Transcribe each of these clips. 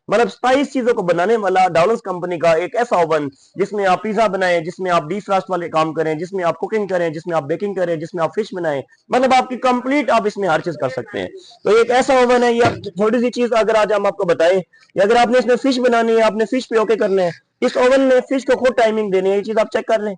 मतलब 27 चीजों को बनाने वाला डॉलर्स कंपनी का एक ऐसा ओवन जिसमें आप पिज्जा बनाएं, जिसमें आप डीफ्रास्ट वाले काम करें, जिसमें आप कुकिंग करें, जिसमें आप बेकिंग करें, जिसमें आप फिश बनाएं, मतलब आपकी कंप्लीट आप इसमें हर चीज कर सकते हैं। तो एक ऐसा ओवन है, ये थोड़ी सी चीज अगर आज हम आपको बताएं कि अगर आपने इसमें फिश बनानी है, आपने फिश पे ओके करना है, इस ओवन में फिश को खुद टाइमिंग देनी है, ये चीज आप चेक कर लें।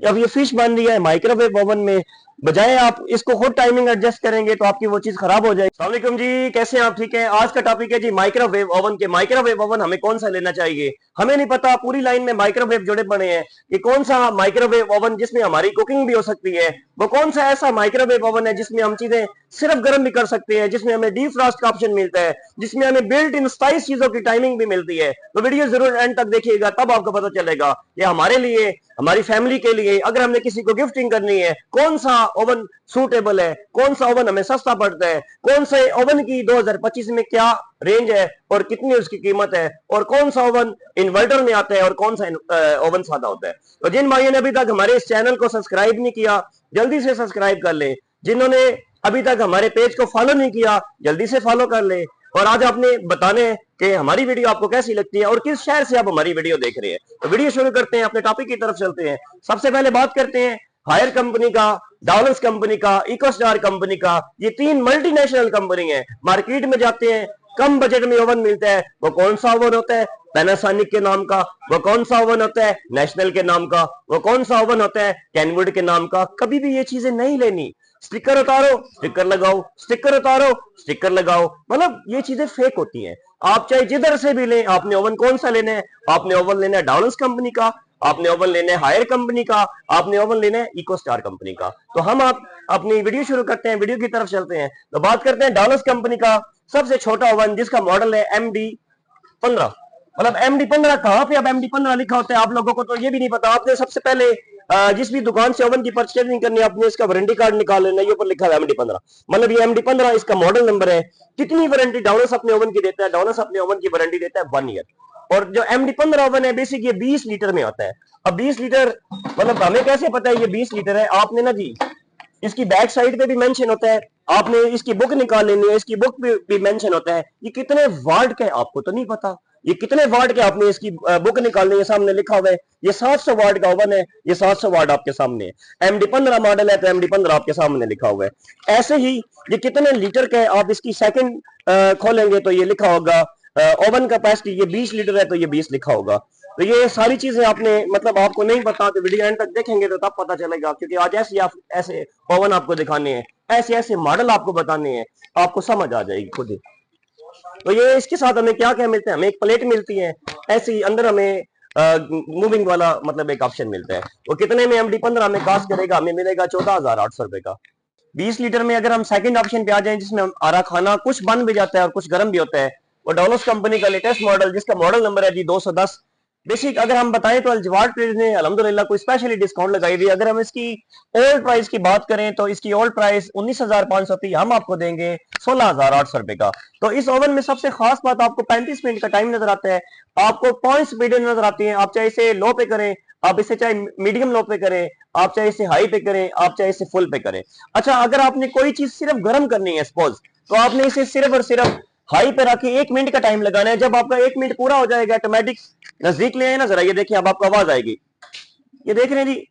अब ये फिश बन रही है माइक्रोवेव ओवन में, बजाय आप इसको खुद टाइमिंग एडजस्ट करेंगे तो आपकी वो चीज खराब हो जाएगी। अस्सलाम वालेकुम जी, कैसे हैं आप? ठीक है। आज का टॉपिक है जी माइक्रोवेव ओवन के। माइक्रोवेव ओवन हमें कौन सा लेना चाहिए, हमें नहीं पता। पूरी लाइन में माइक्रोवेव जुड़े पड़े हैं कि कौन सा माइक्रोवेव ओवन जिसमें हमारी कुकिंग भी हो सकती है, वो कौन सा ऐसा माइक्रोवेव ओवन है जिसमें हम चीजें सिर्फ गर्म भी कर सकते हैं, जिसमें हमें डीप फ्रॉस्ट का ऑप्शन मिलता है, जिसमें हमें बिल्ट इन 27 चीजों की टाइमिंग भी मिलती है। तो वीडियो जरूर एंड तक देखिएगा, तब आपको पता चलेगा ये हमारे लिए, हमारी फैमिली के लिए, अगर हमने किसी को गिफ्टिंग करनी है, कौन सा ओवन सूटेबल है, कौन सा ओवन हमें सस्ता पड़ता है, कौन से ओवन की 2025 में क्या रेंज है और कितनी उसकी कीमत है, और कौन सा ओवन इन्वर्टर में आता है और कौन सा ओवन सादा होता है। तो जिन भाइयों ने अभी तक हमारे इस चैनल को सब्सक्राइब नहीं किया, जल्दी से सब्सक्राइब कर ले। जिन्होंने अभी तक हमारे पेज को फॉलो नहीं किया, जल्दी से फॉलो कर ले। और आज आपने बताने कि हमारी वीडियो आपको कैसी लगती है और किस शहर से आप हमारी वीडियो देख रहे हैं। तो वीडियो शुरू करते हैं, अपने टॉपिक की तरफ चलते हैं। सबसे पहले बात करते हैं हायर कंपनी का, डॉलर्स कंपनी का, इकोस्टार कंपनी का। ये तीन मल्टीनेशनल कंपनी है। मार्केट में जाते हैं, कम बजट में ओवन मिलता है, वो कौन सा ओवन होता है? पैनासोनिक के नाम का। वो कौन सा ओवन होता है? नेशनल के नाम का। वो कौन सा ओवन होता है? कैनवुड के नाम का। कभी भी ये चीजें नहीं लेनी। स्टिकर उतारो, स्टिकर लगाओ, स्टिकर उतारो, स्टिकर लगाओ, मतलब ये चीजें फेक होती हैं। आप चाहे जिधर से भी लें, आपने ओवन कौन सा लेना है? आपने ओवन लेना है डॉलर्स कंपनी का, आपने ओवन लेना है हायर कंपनी का, आपने ओवन लेना है इकोस्टार कंपनी का। तो हम आप अपनी वीडियो शुरू करते हैं, वीडियो की तरफ चलते हैं। तो बात करते हैं डॉलर्स कंपनी का सबसे छोटा ओवन, जिसका मॉडल है MD15। मतलब MD15 कहां पे अब MD15 लिखा होता है आप लोगों को तो ये भी नहीं पता। आपने सबसे पहले जिस भी दुकान से ओवन की परचेजिंग करनी है, आपने इसका वारंटी कार्ड निकाल लेना, ये ऊपर लिखा है MD15। मतलब ये MD15 इसका मॉडल नंबर है। कितनी वारंटी डॉलर्स अपने ओवन की देता है? डॉलर्स अपने ओवन की वारंटी देता है 1 ईयर। और जो MD15 ओवन है बेसिक ये 20 लीटर में आता है। अब 20 लीटर मतलब हमें कैसे पता है ये 20 लीटर है? आपने ना जी इसकी बैक साइड पे भी मेंशन होता है, आपने इसकी बुक निकाल लेनी है, इसकी बुक पे भी मेंशन होता है। ये कितने वाट का है आपको तो नहीं पता, ये कितने वाट के, आपने इसकी बुक निकालनी है, सामने लिखा हुआ है ये 700 वाट का ओवन है, ये 700 वाट आपके सामने है। MD15 मॉडल है तो MD15 आपके सामने लिखा हुआ है। ऐसे ही ये कितने लीटर का है, आप इसकी सेकंड खोलेंगे तो ये लिखा होगा ओवन कैपेसिटी, ये 20 लीटर है तो ये 20 लिखा होगा। तो ये सारी चीजें आपने मतलब आपको नहीं पता तो वीडियो एंड तक देखेंगे तो तब पता चलेगा, क्योंकि आज ऐसे ओवन आपको दिखाने हैं, ऐसे ऐसे मॉडल आपको बताने हैं, आपको समझ आ जाएगी खुद ही। तो ये इसके साथ हमें क्या क्या मिलता है? हमें एक प्लेट मिलती है, ऐसे ही अंदर हमें मूविंग वाला मतलब एक ऑप्शन मिलता है। वो कितने में MD15 हमें कास्ट करेगा? हमें मिलेगा 14,800 रुपए का। 20 लीटर में अगर हम सेकंड ऑप्शन पे आ जाए, जिसमें हमारा खाना कुछ बन भी जाता है और कुछ गर्म भी होता है, वो डॉलर्स कंपनी का लेटेस्ट मॉडल, जिसका मॉडल नंबर है जी 210। बेसिक अगर हम बताएं तो अल्जवाड ट्रेड ने अल्हम्दुलिल्लाह कोई स्पेशली डिस्काउंट लगाई हुई। अगर हम इसकी ओल्ड प्राइस की बात करें तो इसकी ओल्ड प्राइस 19,500 थी, हम आपको देंगे 16,800 रुपए का। तो इस ओवन में सबसे खास बात, आपको 35 मिनट का टाइम नजर आता है, आपको पॉइंट्स स्पीड नजर आती है। आप चाहे इसे लो पे करें, आप इसे चाहे मीडियम लो पे करें, आप चाहे इसे हाई पे करें, आप चाहे इसे फुल पे करें। अच्छा, अगर आपने कोई चीज सिर्फ गर्म करनी है सपोज, तो आपने इसे सिर्फ और सिर्फ हाई पे रख के 1 मिनट का टाइम लगाना है। जब आपका 1 मिनट पूरा हो जाएगा, ऑटोमेटिक नजदीक ले आए ना जरा, ये देखिए अब आपको आवाज आएगी, ये देख रहे हैं जी,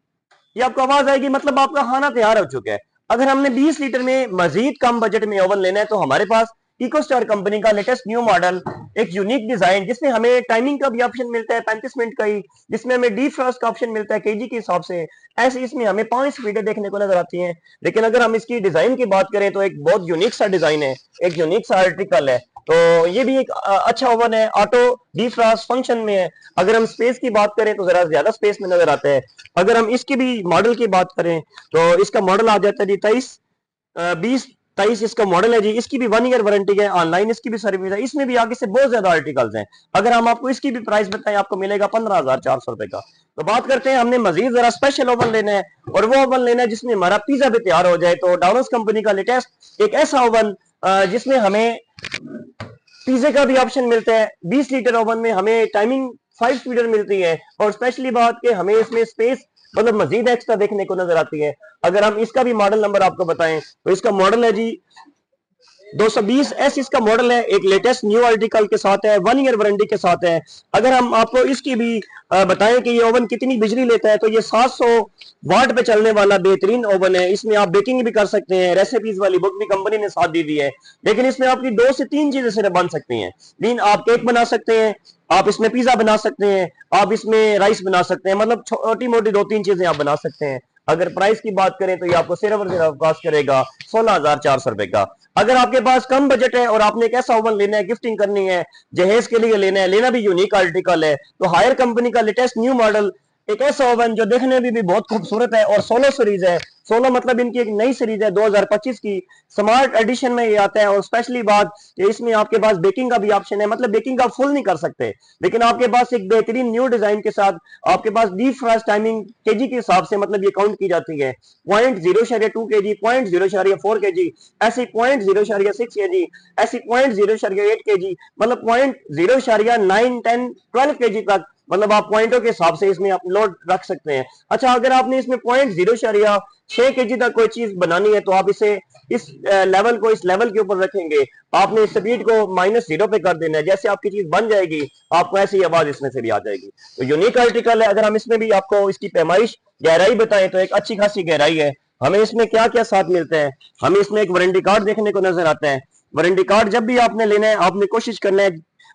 ये आपको आवाज आएगी, मतलब आपका खाना तैयार हो चुका है। अगर हमने 20 लीटर में मजीद कम बजट में ओवन लेना है तो हमारे पास इकोस्टार कंपनी का लेटेस्ट न्यू मॉडल, एक यूनिक डिजाइन, जिसमें हमें टाइमिंग का भी ऑप्शन मिलता है 35 मिनट का ही, जिसमें हमें डीप फ्रॉस्ट का ऑप्शन मिलता है केजी के हिसाब से। ऐसे इसमें हमें 5 स्पीडें देखने को नजर आती हैं। लेकिन अगर हम इसकी डिजाइन की बात करें तो एक बहुत यूनिक सा डिजाइन है, एक यूनिक सा आर्टिकल है। तो ये भी एक अच्छा ओवन है, ऑटो डीफ्रॉस्ट फंक्शन में है। अगर हम स्पेस की बात करें तो जरा ज्यादा स्पेस में नजर आता है। अगर हम इसकी भी मॉडल की बात करें तो इसका मॉडल आ जाता है जी 23 इसका मॉडल है जी। इसकी भी 1 ईयर वारंटी है, ऑनलाइन इसकी भी सर्विस है। इसमें भी आगे से बहुत ज्यादा आर्टिकल्स हैं। अगर हम आपको इसकी भी प्राइस बताएं, आपको मिलेगा 15,400 रुपए का। तो बात करते हैं, हमने मजीद जरा स्पेशल ओवन लेना है और वो ओवन लेना है जिसमें हमारा पिज्जा भी तैयार हो जाए। तो डॉलर्स कंपनी का लेटेस्ट एक ऐसा ओवन जिसमें हमें पिज्जे का भी ऑप्शन मिलता है। 20 लीटर ओवन में हमें टाइमिंग 5 स्पीडर मिलती है, और स्पेशली बात के हमें इसमें स्पेस मतलब मजीद एक्स्ट्रा देखने को नजर आती है। अगर हम इसका भी मॉडल नंबर आपको बताएं तो इसका मॉडल है जी 220S इसका मॉडल है, एक लेटेस्ट न्यू आर्टिकल के साथ है, 1 ईयर वारंटी के साथ है। अगर हम आपको इसकी भी बताएं कि ये ओवन कितनी बिजली लेता है, तो ये 700 वाट पे चलने वाला बेहतरीन ओवन है। इसमें आप बेकिंग भी कर सकते हैं, रेसिपीज वाली बुक भी कंपनी ने साथ दी हुई है, लेकिन इसमें आपकी 2 से 3 चीजें सिर्फ बन सकती हैं। लेकिन आप केक बना सकते हैं, आप इसमें पिज्जा बना सकते हैं, आप इसमें राइस बना सकते हैं, मतलब छोटी मोटी 2-3 चीजें आप बना सकते हैं। अगर प्राइस की बात करें तो ये आपको सिर्फ और सिर्फ कॉस्ट करेगा 16,400 रुपए का। अगर आपके पास कम बजट है और आपने एक ऐसा ओवन लेना है, गिफ्टिंग करनी है, जहेज के लिए लेना है, लेना भी यूनिक आर्टिकल है, तो हायर कंपनी का लेटेस्ट न्यू मॉडल एक ऐसा ओवन जो देखने में भी बहुत खूबसूरत है और 16 सीरीज है। 16 मतलब इनकी एक नई सीरीज है 2025 की, स्मार्ट एडिशन में ये आता है। और स्पेशली बात कि इसमें आपके पास बेकिंग का भी ऑप्शन है, मतलब बेकिंग आप फुल नहीं कर सकते, लेकिन आपके पास एक बेहतरीन न्यू डिजाइन के साथ आपके पास डीप फ्रास्ट टाइमिंग केजी के हिसाब से मतलब ये काउंट की जाती है। 0.0.2 केजी, 0.0.4 केजी, ऐसी 0.0.6 केजी, ऐसी 0.0.8 केजी, मतलब 0.0.9, 10, 12 केजी तक, मतलब आप पॉइंटों के हिसाब से इसमें आप लोड रख सकते हैं। अच्छा, अगर आपने इसमें 0.0.6 केजी तक कोई चीज बनानी है, तो आप इसे इस लेवल को इस लेवल के ऊपर रखेंगे, आपने स्पीड को -0 पे कर देना है। जैसे आपकी चीज बन जाएगी, आपको ऐसी आवाज इसमें से भी आ जाएगी। तो यूनिक आर्टिकल है। अगर हम इसमें भी आपको इसकी पैमाइश गहराई बताएं तो एक अच्छी खासी गहराई है। हमें इसमें क्या क्या साथ मिलता है, हमें इसमें एक वारंटी कार्ड देखने को नजर आता है। वारंटी कार्ड जब भी आपने लेना है, आपने कोशिश करना है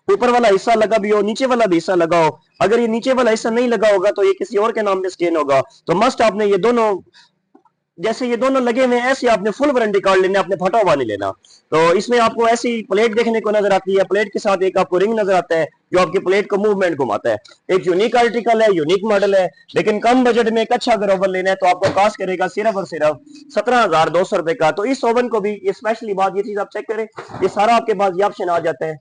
ऊपर वाला हिस्सा लगा भी हो, नीचे वाला भी हिस्सा लगा हो। अगर ये नीचे वाला हिस्सा नहीं लगा होगा तो ये किसी और के नाम पे स्कैन होगा। तो मस्ट आपने ये दोनों, जैसे ये दोनों लगे हुए हैं, ऐसे आपने फुल वारंटी कार्ड लेना, आपने फटा हुआ नहीं लेना। तो इसमें आपको ऐसी प्लेट देखने को नजर आती है, प्लेट के साथ एक आपको रिंग नजर आता है जो आपकी प्लेट को मूवमेंट घुमाता है। एक यूनिक आर्टिकल है, यूनिक मॉडल है, लेकिन कम बजट में एक अच्छा अगर ओवन लेना है तो आपको कॉस्ट करेगा सिर्फ और सिर्फ 17,200 रुपए का। तो इस ओवन को भी, स्पेशली बात ये चीज आप चेक करें, ये सारा आपके पास ये ऑप्शन आ जाता है।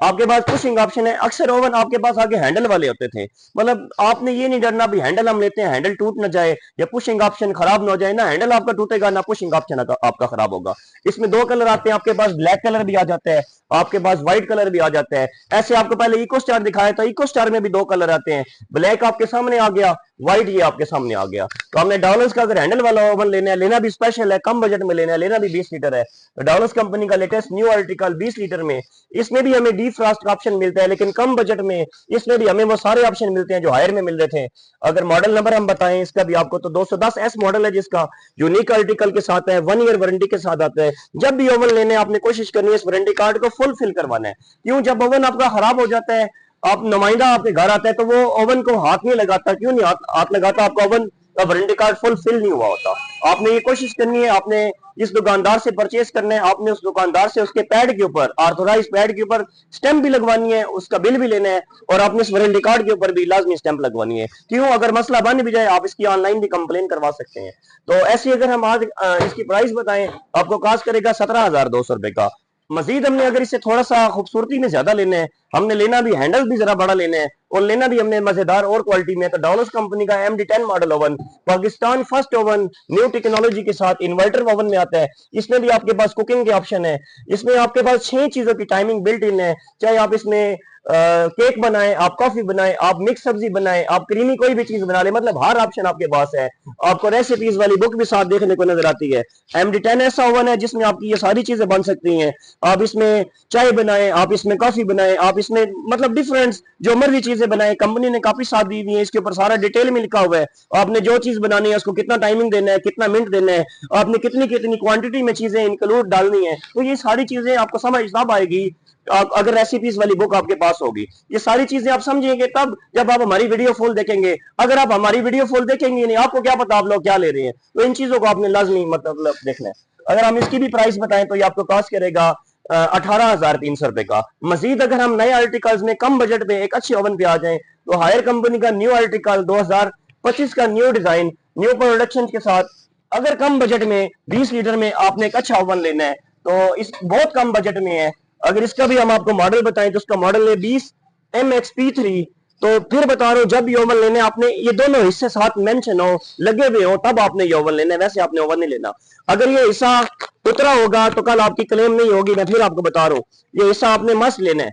आपके पास पुशिंग ऑप्शन है। अक्सर ओवन आपके पास आगे हैंडल वाले होते थे, मतलब आपने ये नहीं डरना भी हैंडल हम लेते हैं हैंडल टूट ना जाए या पुशिंग ऑप्शन खराब ना हो जाए, ना हैंडल आपका टूटेगा ना पुशिंग ऑप्शन आपका खराब होगा। इसमें 2 कलर आते हैं, आपके पास ब्लैक कलर भी आ जाता है, आपके पास व्हाइट कलर भी आ जाता है। ऐसे आपको पहले इको स्टार दिखाया था, इको स्टार में भी 2 कलर आते हैं, ब्लैक आपके सामने आ गया, व्हाइट ये आपके सामने आ गया। तो हमने डॉलर्स का अगर हैंडल वाला ओवन लेना है, लेना भी स्पेशल है, कम बजट में लेना है, लेना भी 20 लीटर है, तो डॉलर्स कंपनी का लेटेस्ट न्यू आर्टिकल 20 लीटर में, इसमें भी हमें डीप फ्रास्ट का ऑप्शन मिलता है, लेकिन कम बजट में इसमें भी हमें वो सारे ऑप्शन मिलते हैं जो हायर में मिल रहे थे। अगर मॉडल नंबर हम बताएं इसका भी आपको, तो 210S मॉडल है, जिसका यूनिक आर्टिकल के साथ है, 1 ईयर वारंटी के साथ आता है। जब भी ओवन लेने आपने कोशिश करनी है इस वारंटी कार्ड को फुलफिल करवाना है। क्यों, जब ओवन आपका खराब हो जाता है, आप नुमाइंदा आपके घर आता है तो वो ओवन को हाथ नहीं लगाता। क्यों नहीं हाथ लगाता, आपका ओवन का वारंटी कार्ड फुलफिल नहीं हुआ होता। आपने ये कोशिश करनी है, आपने इस दुकानदार से परचेज करना है, आपने उस दुकानदार से उसके पैड के ऊपर, ऑथराइज पैड के ऊपर स्टैंप भी लगवानी है, उसका बिल भी लेना है, और आपने इस वारंटी कार्ड के ऊपर भी लाजमी स्टैंप लगवानी है। क्यों, अगर मसला बन भी जाए आप इसकी ऑनलाइन भी कंप्लेन करवा सकते हैं। तो ऐसी अगर हम आज इसकी प्राइस बताएं, आपको कॉस्ट करेगा 17,200 रुपए का। मजीद हमने अगर इसे थोड़ा सा खूबसूरती में ज्यादा लेना है, हमने लेना भी हैंडल भी जरा बड़ा लेना है और लेना भी हमने मजेदार और क्वालिटी में, तो डॉलर्स कंपनी का MD10 model oven, Pakistan first oven, new technology के साथ इन्वर्टर ओवन में आता है। इसमें भी आपके पास कुकिंग के ऑप्शन है, इसमें आपके पास 6 चीजों की टाइमिंग बिल्ट इन है। चाहे आप इसमें केक बनाएं, आप कॉफी बनाएं, आप मिक्स सब्जी बनाएं, आप क्रीमी कोई भी चीज बना ले, मतलब हर ऑप्शन आपके पास है। आपको रेसिपीज वाली बुक भी साथ देखने को नजर आती है। MD10 ऐसा ओवन है जिसमें आपकी ये सारी चीजें बन सकती हैं। आप इसमें चाय बनाएं, आप इसमें कॉफी बनाएं, आप इसमें मतलब डिफरेंट जो मर्जी चीजें बनाएं। कंपनी ने काफी साथ दी हुई है, इसके ऊपर सारा डिटेल में लिखा हुआ है। आपने जो चीज बनानी है उसको कितना टाइमिंग देना है, कितना मिनट देना है, आपने कितनी कितनी क्वांटिटी में चीजें इंक्लूड डालनी है। तो ये सारी चीजें आपको समझ तब आएगी अगर रेसिपीज वाली बुक आपके पास होगी। ये सारी चीजें आप समझेंगे तब जब आप हमारी वीडियो फुल देखेंगे। अगर आप हमारी वीडियो फुल देखेंगे नहीं, आपको क्या पता आप लोग क्या ले रहे हैं। तो इन चीजों को आपने लाजमी मतलब देखना है। अगर हम इसकी भी प्राइस बताएं तो ये आपको कॉस्ट करेगा 18,300 रुपए का। मजीद अगर हम नए आर्टिकल्स में कम बजट में एक अच्छे ओवन पे आ जाएं, तो हायर कंपनी का न्यू आर्टिकल 2025 का न्यू डिजाइन, न्यू प्रोडक्शन के साथ, अगर कम बजट में 20 लीटर में आपने एक अच्छा ओवन लेना है तो इस बहुत कम बजट में है। अगर इसका भी हम आपको मॉडल बताएं तो उसका मॉडल है 20MXP3। तो फिर बता रहा हूं, जब ये ओवन लेने आपने ये दोनों हिस्से साथ मेंशन हो, लगे हुए हो, तब आपने ये ओवन लेना है, वैसे आपने ओवन नहीं लेना। अगर ये हिस्सा उतरा होगा तो कल आपकी क्लेम नहीं होगी। मैं फिर आपको बता रहा हूं, ये हिस्सा आपने मस्त लेना है।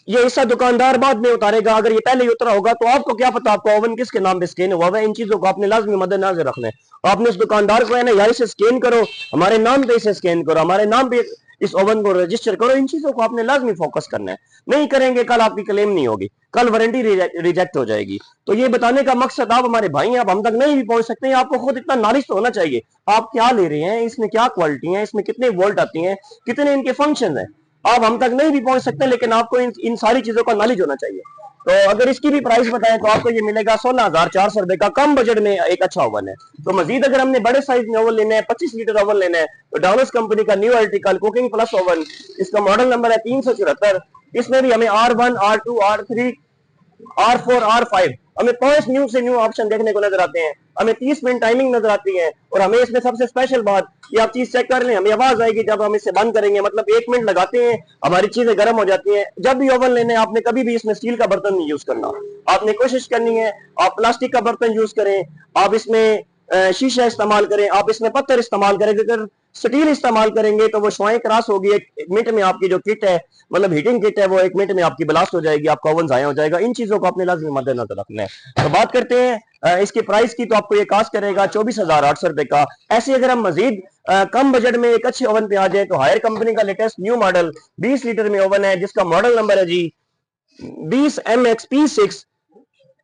ये हिस्सा दुकानदार बाद में उतारेगा, अगर ये पहले ही उतरा होगा तो आपको क्या पता आपको ओवन किसके नाम पे स्कैन हुआ है। इन चीजों को आपने लाजमी मद्देनजर रखना है। आपने उस दुकानदार को है ना यार इसे स्कैन करो, हमारे नाम पे इसे स्कैन करो, हमारे नाम पे इस ओवन को रजिस्टर करो। इन चीजों को आपने लाजमी फोकस करना है, नहीं करेंगे कल आपकी क्लेम नहीं होगी, कल वारंटी रिजेक्ट हो जाएगी। तो ये बताने का मकसद, आप हमारे भाई हैं, आप हम तक नहीं भी पहुंच सकते हैं, आपको खुद इतना नॉलेज तो होना चाहिए आप क्या ले रहे हैं, इसमें क्या क्वालिटी है, इसमें कितने वोल्ट आती हैं, कितने इनके फंक्शन है। आप हम तक नहीं भी पहुंच सकते लेकिन आपको इन सारी चीजों का नॉलेज होना चाहिए। तो अगर इसकी भी प्राइस बताएं तो आपको ये मिलेगा 16,400 का, कम बजट में एक अच्छा ओवन है। तो मजीद अगर हमने बड़े साइज में ओवन लेना है, 25 लीटर ओवन लेना है, तो डाउनस कंपनी का new article cooking plus oven, इसका मॉडल नंबर है 374। इसमें भी हमें R1, R2, R3, R4, R5 हमें 5 न्यू से न्यू ऑप्शन देखने को नजर आते हैं। हमें 30 मिनट टाइमिंग नजर आती है। और हमें इसमें सबसे स्पेशल बात कि आप चीज चेक कर लें, हमें आवाज आएगी जब हम इसे बंद करेंगे, मतलब 1 मिनट लगाते हैं हमारी चीजें गर्म हो जाती हैं। जब भी ओवन लेने आपने कभी भी इसमें स्टील का बर्तन नहीं यूज करना, आपने कोशिश करनी है आप प्लास्टिक का बर्तन यूज करें, आप इसमें शीशा इस्तेमाल करें, आप इसमें पत्थर इस्तेमाल करें। अगर स्टील इस्तेमाल करेंगे तो वो शुआएं क्रॉस होगी, 1 मिनट में आपकी जो किट है मतलब हीटिंग किट है वो 1 मिनट में आपकी ब्लास्ट हो जाएगी, आपका ओवन जाया हो जाएगा। इन चीजों को अपने लाजमी मद्देनजर रखना है। तो बात करते हैं इसकी प्राइस की, तो आपको ये कास्ट करेगा 24,800 का। ऐसे अगर हम मजीद कम बजट में एक अच्छे ओवन पे आ जाए तो हायर कंपनी का लेटेस्ट न्यू मॉडल 20 लीटर में ओवन है, जिसका मॉडल नंबर है जी 20MXP6,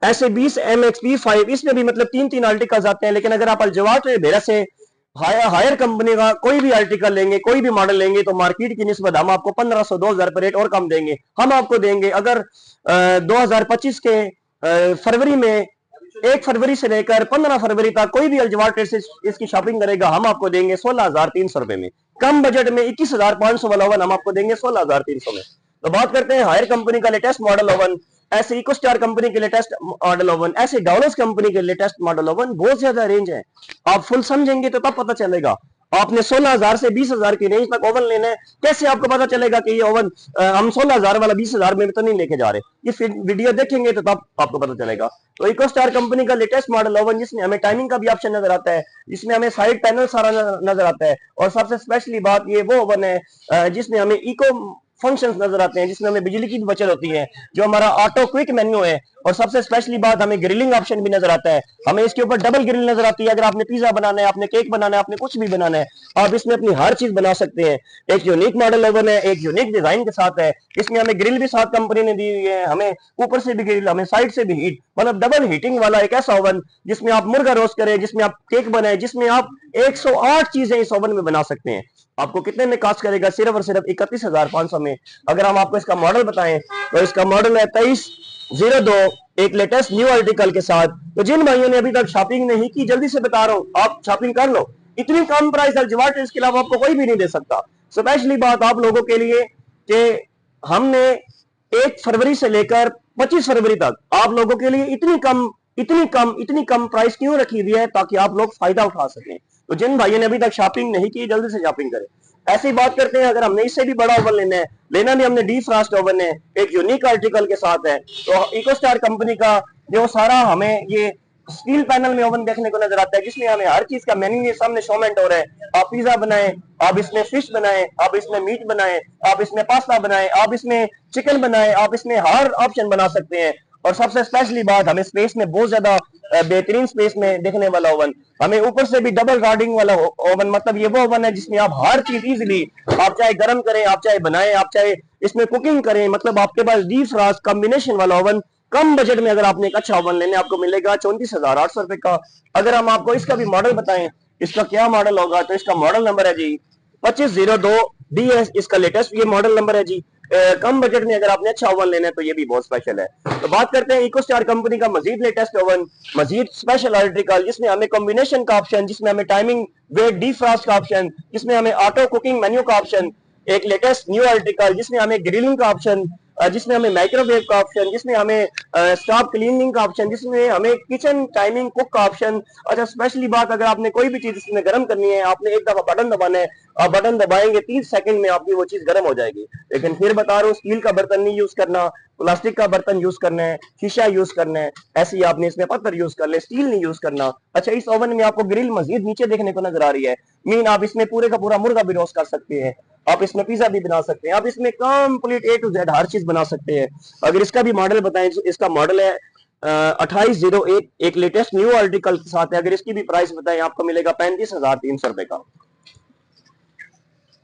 ऐसे 20MXP5। इसमें भी मतलब 3-3 आर्टिकल्स आते हैं, लेकिन अगर आप अलजवात बेरा से हायर कंपनी का कोई भी आर्टिकल लेंगे, कोई भी मॉडल लेंगे, तो मार्केट की निस्बत हम आपको 1500-2000 पर रेट और कम देंगे। हम आपको देंगे अगर 2025 के फरवरी में 1 फरवरी से लेकर 15 फरवरी तक कोई भी अलजवार ट्रेड से इसकी शॉपिंग करेगा, हम आपको देंगे 16,300 रुपए में। कम बजट में 21,500 वाला ओवन हम आपको देंगे 16,300 में। तो बात करते हैं हायर कंपनी का लेटेस्ट मॉडल ओवन, ऐसे इको स्टार कंपनी के लेटेस्ट मॉडल ओवन, ऐसे डॉलर्स कंपनी के लेटेस्ट मॉडल ओवन, बहुत ज्यादा रेंज है। आप फुल समझेंगे तो तब पता चलेगा। आपने 16,000 से 20,000 की रेंज तक ओवन लेना है, कैसे आपको पता चलेगा कि ये ओवन हम 16,000 वाला 20,000 में तो नहीं लेके जा रहे। ये फिर वीडियो देखेंगे तो तब आपको पता चलेगा। तो इको स्टार कंपनी का लेटेस्ट मॉडल ओवन, जिसमें हमें टाइमिंग का भी ऑप्शन नजर आता है, जिसमें हमें साइड पैनल सारा नजर आता है, और सबसे स्पेशली बात ये वो ओवन है जिसमें हमें इको फंक्शंस नजर आते हैं, जिसमें हमें बिजली की भी बचत होती है, जो हमारा ऑटो क्विक मेन्यू है। और सबसे स्पेशली बात, हमें ग्रिलिंग ऑप्शन भी नजर आता है, हमें इसके ऊपर डबल ग्रिल नजर आती है। अगर आपने पिज्जा बनाना है, आपने केक बनाना है, आपने कुछ भी बनाना है, आप इसमें अपनी हर चीज बना सकते हैं। एक यूनिक मॉडल ओवन है, एक यूनिक डिजाइन के साथ है। इसमें हमें ग्रिल भी साथ कंपनी ने दी हुई है, हमें ऊपर से भी ग्रिल, हमें साइड से भी हीट, मतलब डबल हीटिंग वाला एक ऐसा ओवन जिसमें आप मुर्गा रोस्ट करें, जिसमें आप केक बनाए, जिसमें आप 108 चीजें इस ओवन में बना सकते हैं। आपको कितने में कास्ट करेगा? सिर्फ और सिर्फ 31,500 में। अगर हम आपको इसका मॉडल बताएं तो इसका मॉडल है 2302, एक लेटेस्ट न्यू आर्टिकल के साथ। तो जिन भाइयों ने अभी तक शॉपिंग नहीं की, जल्दी से बता रहा हूं आप शॉपिंग कर लो। इतनी कम प्राइस अलजवार ट्रेड्स के अलावा आपको कोई भी नहीं दे सकता। स्पेशली बात आप लोगों के लिए कि हमने 1 फरवरी से लेकर 25 फरवरी तक आप लोगों के लिए इतनी कम प्राइस क्यों रखी हुई है, ताकि आप लोग फायदा उठा सकें। तो जिन भाइयों ने अभी तक शॉपिंग नहीं की, जल्दी से शॉपिंग करें। ऐसी बात करते हैं, अगर हमने इससे भी बड़ा ओवन लेना भी हमने डी फ्रास्ट ओवन है, एक यूनिक आर्टिकल के साथ है। तो इको स्टार कंपनी का जो सारा हमें ये स्टील पैनल में ओवन देखने को नजर आता है, जिसमें हमें हर चीज का मेन्यू ये सामने शोमेंट हो रहा है। आप पिज्जा बनाएं, आप इसमें फिश बनाएं, आप इसमें मीट बनाएं, आप इसमें पास्ता बनाएं, आप इसमें चिकन बनाएं, आप इसमें हर ऑप्शन बना सकते हैं। और सबसे स्पेशली बात, हमें स्पेस में बहुत ज्यादा बेहतरीन स्पेस में देखने वाला ओवन, हमें ऊपर से भी डबल रॉडिंग वाला ओवन, मतलब ये वो ओवन है जिसमें आप हर चीज इजीली, आप चाहे गर्म करें, आप चाहे बनाएं, आप चाहे इसमें कुकिंग करें, मतलब आपके पास डीप फ्रास्ट कॉम्बिनेशन वाला ओवन। कम बजट में अगर आपने एक अच्छा ओवन लेने, आपको मिलेगा 34,800 रुपए का। अगर हम आपको इसका भी मॉडल बताएं, इसका क्या मॉडल होगा, तो इसका मॉडल नंबर है जी 2502 DS, इसका लेटेस्ट ये मॉडल नंबर है जी। कम बजट में अगर आपने अच्छा ओवन लेना है तो ये भी बहुत स्पेशल है। तो बात करते हैं इको स्टार कंपनी का मजीद लेटेस्ट ओवन, मजीद स्पेशल आर्टिकल, जिसमें हमें कॉम्बिनेशन का ऑप्शन, जिसमें हमें टाइमिंग वेट डी फ्रास्ट का ऑप्शन, जिसमें हमें ऑटो कुकिंग मेन्यू का ऑप्शन, एक लेटेस्ट न्यू आर्टिकल जिसमें हमें ग्रिलिंग का ऑप्शन, जिसमें हमें माइक्रोवेव का ऑप्शन, जिसमें हमें स्टॉप क्लीनिंग का ऑप्शन, जिसमें हमें किचन टाइमिंग कुक का ऑप्शन। अच्छा स्पेशली बात, अगर आपने कोई भी चीज इसमें गर्म करनी है, आपने एक दफा बटन दबाना है, आप बटन दबाएंगे 30 सेकंड में आपकी वो चीज गर्म हो जाएगी। लेकिन फिर बता रहा हूँ, स्टील का बर्तन नहीं यूज करना, प्लास्टिक का बर्तन यूज करना है, शीशा यूज करना है, ऐसे ही आपने इसमें पत्थर यूज कर ले, स्टील नहीं यूज करना। अच्छा इस ओवन में आपको ग्रिल मजीद नीचे देखने को नजर आ रही है, मीन आप इसमें पूरे का पूरा मुर्गा भी रोस्ट कर सकते हैं, आप इसमें पिज्जा भी बना सकते हैं, आप इसमें कंप्लीट ए टू जेड हर चीज बना सकते हैं। अगर इसका भी मॉडल बताएं, इसका मॉडल है 2801, एक लेटेस्ट न्यू आर्टिकल के साथ है। अगर इसकी भी प्राइस बताएं, आपको मिलेगा 35,300 रुपए का।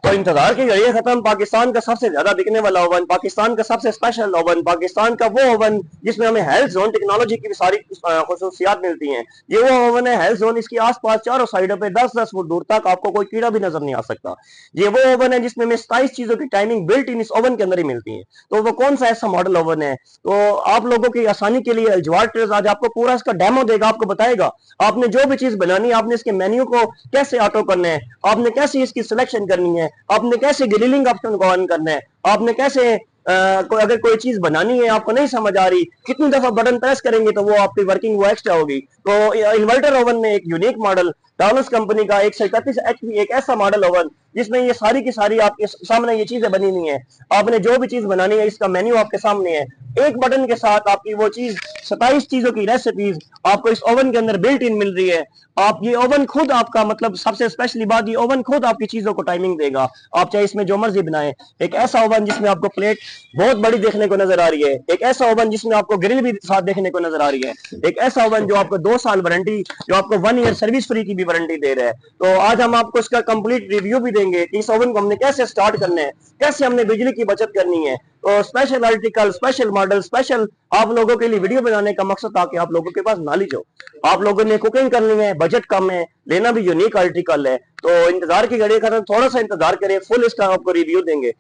तो इंतजार की घड़ी खत्म। पाकिस्तान का सबसे ज्यादा बिकने वाला ओवन, पाकिस्तान का सबसे स्पेशल ओवन, पाकिस्तान का वो ओवन जिसमें हमें हेल्थ जोन टेक्नोलॉजी की भी सारी खसूसियात मिलती हैं। ये वो ओवन है हेल्थ जोन, इसके आसपास चारों साइडों पे 10-10 फुट दूर तक आपको कोई कीड़ा भी नजर नहीं आ सकता। ये वो ओवन है जिसमें हमें 27 चीजों की टाइमिंग बिल्ट इन इस ओवन के अंदर ही मिलती है। तो वो कौन सा ऐसा मॉडल ओवन है? तो आप लोगों की आसानी के लिए अल्जवार ट्रेडर्स आज आपको पूरा इसका डेमो देगा, आपको बताएगा आपने जो भी चीज बनानी है, आपने इसके मेन्यू को कैसे ऑटो करना है, आपने कैसे इसकी सिलेक्शन करनी है, आपने कैसे ग्रिलिंग ऑप्शन को ऑन करना है, आपने कैसे अगर कोई चीज बनानी है आपको नहीं समझ आ रही, कितनी दफा बटन प्रेस करेंगे तो वो आपकी वर्किंग वो एक्स्ट्रा होगी। तो इन्वर्टर ओवन में एक यूनिक मॉडल डाउनस कंपनी का 131 HP, एक ऐसा मॉडल ओवन जिसमें ये सारी की सारी आपके सामने ये चीजें बनी हुई हैं। आपने जो भी चीज बनानी है इसका मेन्यू आपके सामने है, एक बटन के साथ आपकी वो चीज 27 चीजों की रेसिपीज आपको इस ओवन के अंदर बिल्ट इन मिल रही है। आप ये ओवन खुद आपका मतलब सबसे स्पेशली बात, ये ओवन खुद आपकी चीजों को टाइमिंग देगा, आप चाहे इसमें जो मर्जी बनाएं। एक ऐसा ओवन जिसमें आपको प्लेट बहुत बड़ी देखने को नजर आ रही है, एक ऐसा ओवन जिसमें आपको ग्रिल भी साथ देखने को नजर आ रही है, एक ऐसा ओवन जो आपको 2 साल वारंटी, जो आपको 1 ईयर सर्विस फ्री की भी वारंटी दे रहा है। तो आज हम आपको इसका कंप्लीट रिव्यू भी देंगे कि इस ओवन को हमने कैसे स्टार्ट करना है, कैसे हमने बिजली की बचत करनी है। तो special article, special model, special आप लोगों के लिए वीडियो बनाने का मकसद था कि आप लोगों के पास नॉलेज हो, आप लोगों ने कुकिंग करनी है, बजट कम है, लेना भी यूनिक आर्टिकल है। तो इंतजार की घड़ी खत्म, थोड़ा सा इंतजार करें, फुल इसका आपको रिव्यू देंगे।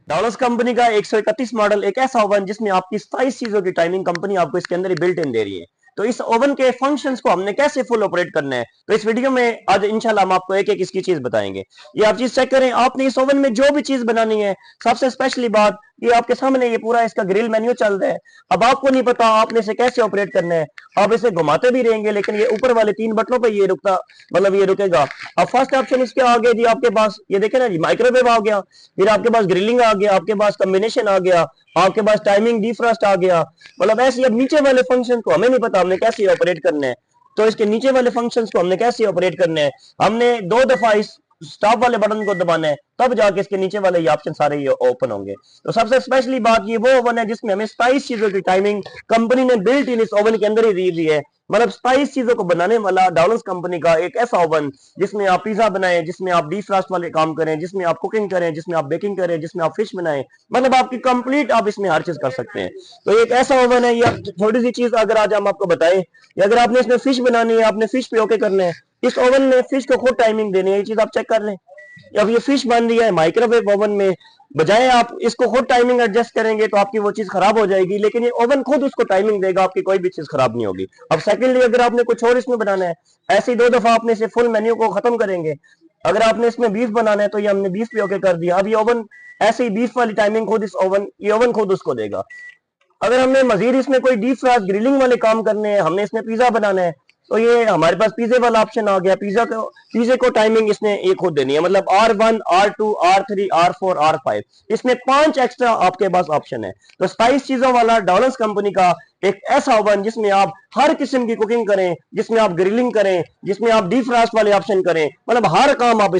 डॉलर्स कंपनी का 131 मॉडल, एक ऐसा ओवन जिसमें आपकी 27 चीजों की टाइमिंग कंपनी आपको इसके अंदर ही बिल्ट इन दे रही है। तो इस ओवन के फंक्शंस को हमने कैसे फुल ऑपरेट करना है, तो इस वीडियो में आज इंशाल्लाह हम आपको एक एक इसकी चीज बताएंगे। ये आप चीज चेक करें, आपने इस ओवन में जो भी चीज बनानी है, सबसे स्पेशली बात ये आपके सामने ये पूरा इसका ग्रिल मेन्यू चल रहा है। अब आपको नहीं पता आपने इसे कैसे ऑपरेट करना है, आप इसे घुमाते भी रहेंगे लेकिन ये ऊपर वाले 3 बटनों पे ये रुकता, मतलब ये रुकेगा। अब फर्स्ट ऑप्शन इसके आगे जी आपके पास ये देखे ना जी, माइक्रोवेव आ गया, फिर आपके पास ग्रिलिंग आ गया, आपके पास कॉम्बिनेशन आ गया, आपके पास टाइमिंग डिफ्रॉस्ट आ गया। मतलब ऐसे अब नीचे वाले फंक्शन को हमें नहीं पता हमने कैसे ऑपरेट करना है, तो इसके नीचे वाले फंक्शंस को हमने कैसे ऑपरेट करना है, हमने 2 दफा इस स्टॉप वाले बटन को दबाना है, तब जाके इसके नीचे वाले ये ऑप्शन सारे ये ओपन होंगे। तो सबसे स्पेशली बात ये वो ओवन है जिसमें हमें 27 चीजों की टाइमिंग कंपनी ने बिल्ट इन इस ओवन के अंदर ही दी हुई है। मतलब 27 चीजों को बनाने वाला डॉलर्स कंपनी का एक ऐसा ओवन जिसमें आप पिज्जा बनाएं, जिसमें आप डीफ्रॉस्ट वाले काम करें, जिसमें आप कुकिंग करें, जिसमें आप बेकिंग करें, जिसमें आप फिश बनाएं, मतलब आपकी कंप्लीट आप इसमें हर चीज कर सकते हैं। तो एक ऐसा ओवन है, ये छोटी सी चीज अगर आज हम आपको बताएं, अगर आपने इसमें फिश बनानी है, आपने फिश पे ओके करना है, इस ओवन में फिश को खुद टाइमिंग देनी है, ये चीज आप चेक कर लें। अब ये फिश बन रही है माइक्रोवेव ओवन में, बजाय आप इसको खुद टाइमिंग एडजस्ट करेंगे तो आपकी वो चीज खराब हो जाएगी, लेकिन ये ओवन खुद उसको टाइमिंग देगा, आपकी कोई भी चीज खराब नहीं होगी। अब सेकेंडली अगर आपने कुछ और इसमें बनाना है, ऐसे ही 2 दफा आपने इसे फुल मेन्यू को खत्म करेंगे। अगर आपने इसमें बीफ बनाना है तो ये हमने बीफ भी ओके कर दिया। अब ये ओवन ऐसे ही बीफ वाली टाइमिंग खुद इस ओवन, ये ओवन खुद उसको देगा। अगर हमने मजीद इसमें कोई डीप फ्राइज ग्रिलिंग वाले काम करने हैं, हमने इसमें पिज्जा बनाना है, तो ये हमारे पास पिज्जे वाला ऑप्शन आ गया। पिज्जे को टाइमिंग इसने एक खुद देनी है, मतलब R1, R2, R3, R4, R5, इसमें 5 एक्स्ट्रा आपके पास ऑप्शन है। तो 27 चीजों वाला डॉलर्स कंपनी का एक ऐसा ओवन जिसमें आप हर किस्म की कुकिंग करें, जिसमें आप ग्रिलिंग करें, जिसमें आप डीप फ्रास्ट वाले ऑप्शन करें, मतलब हर काम आप